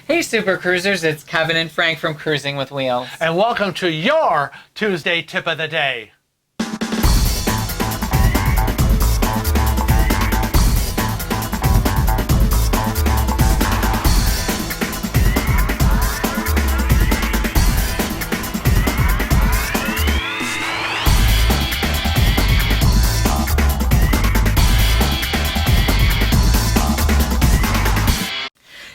Hey Super Cruisers, it's Kevin and Frank from Cruising with Wheels. And welcome to your Tuesday Tip of the Day.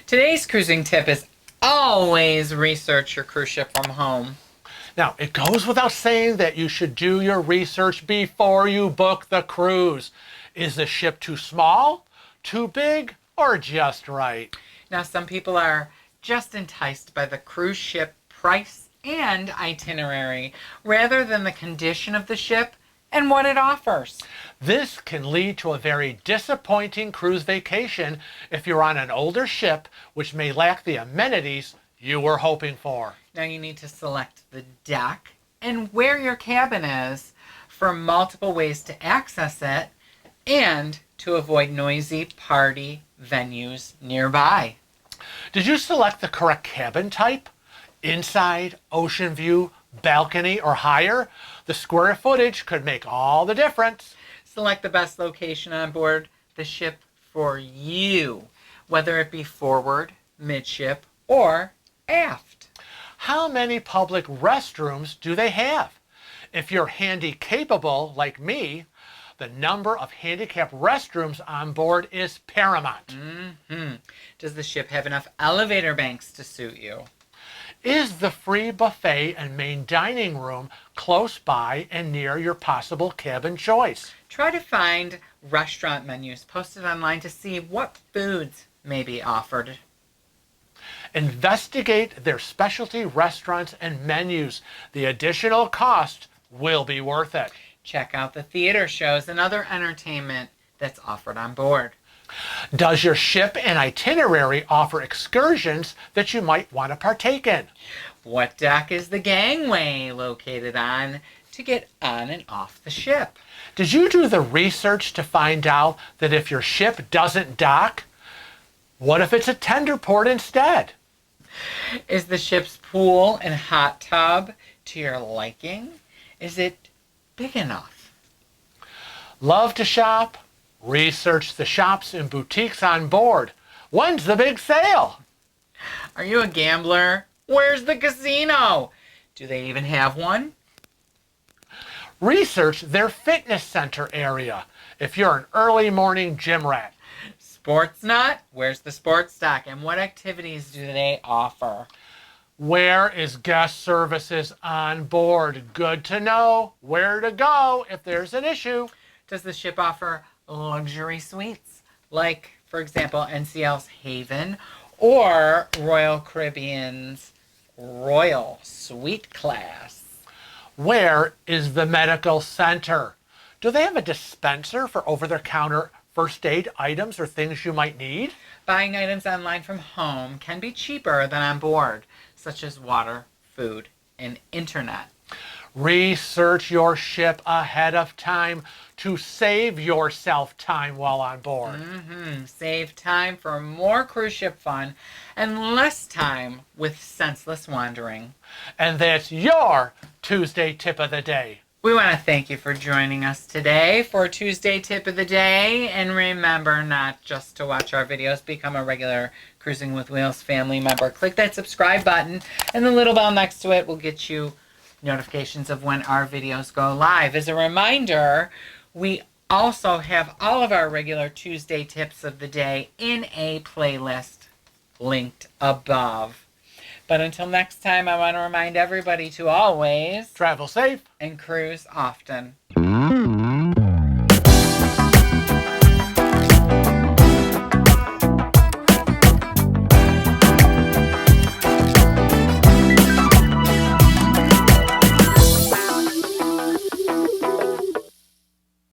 Today's cruising tip is always research your cruise ship from home. Now, it goes without saying that you should do your research before you book the cruise. Is the ship too small, too big, or just right? Now, some people are just enticed by the cruise ship price and itinerary rather than the condition of the ship and what it offers. This can lead to a very disappointing cruise vacation if you're on an older ship which may lack the amenities you were hoping for. Now you need to select the deck and where your cabin is for multiple ways to access it and to avoid noisy party venues nearby. Did you select the correct cabin type? Inside, ocean view, balcony, or higher? The square footage could make all the difference. Select the best location on board the ship for you, whether it be forward, midship, or aft. How many public restrooms do they have? If you're handy capable like me, the number of handicapped restrooms on board is paramount. Does the ship have enough elevator banks to suit you? Is the free buffet and main dining room close by and near your possible cabin choice? Try to find restaurant menus posted online to see what foods may be offered. Investigate their specialty restaurants and menus. The additional cost will be worth it. Check out the theater shows and other entertainment that's offered on board. Does your ship and itinerary offer excursions that you might want to partake in? What deck is the gangway located on to get on and off the ship? Did you do the research to find out that if your ship doesn't dock, what if it's a tender port instead? Is the ship's pool and hot tub to your liking? Is it big enough? Love to shop? Research the shops and boutiques on board. When's the big sale? Are you a gambler? Where's the casino? Do they even have one? Research their fitness center area if you're an early morning gym rat. Sports nut? Where's the sports dock and what activities do they offer? Where is guest services on board? Good to know where to go if there's an issue. Does the ship offer luxury suites, like, for example, NCL's Haven or Royal Caribbean's Royal Suite Class? Where is the medical center? Do they have a dispenser for over-the-counter first aid items or things you might need? Buying items online from home can be cheaper than on board, such as water, food, and internet. Research your ship ahead of time to save yourself time while on board. Save time for more cruise ship fun and less time with senseless wandering. And that's your Tuesday Tip of the Day. We want to thank you for joining us today for Tuesday Tip of the Day. And remember not just to watch our videos, become a regular Cruising with Wheels family member. Click that subscribe button and the little bell next to it will get you notifications of when our videos go live. As a reminder, we also have all of our regular Tuesday Tips of the Day in a playlist linked above. But until next time, I want to remind everybody to always Travel safe and cruise often.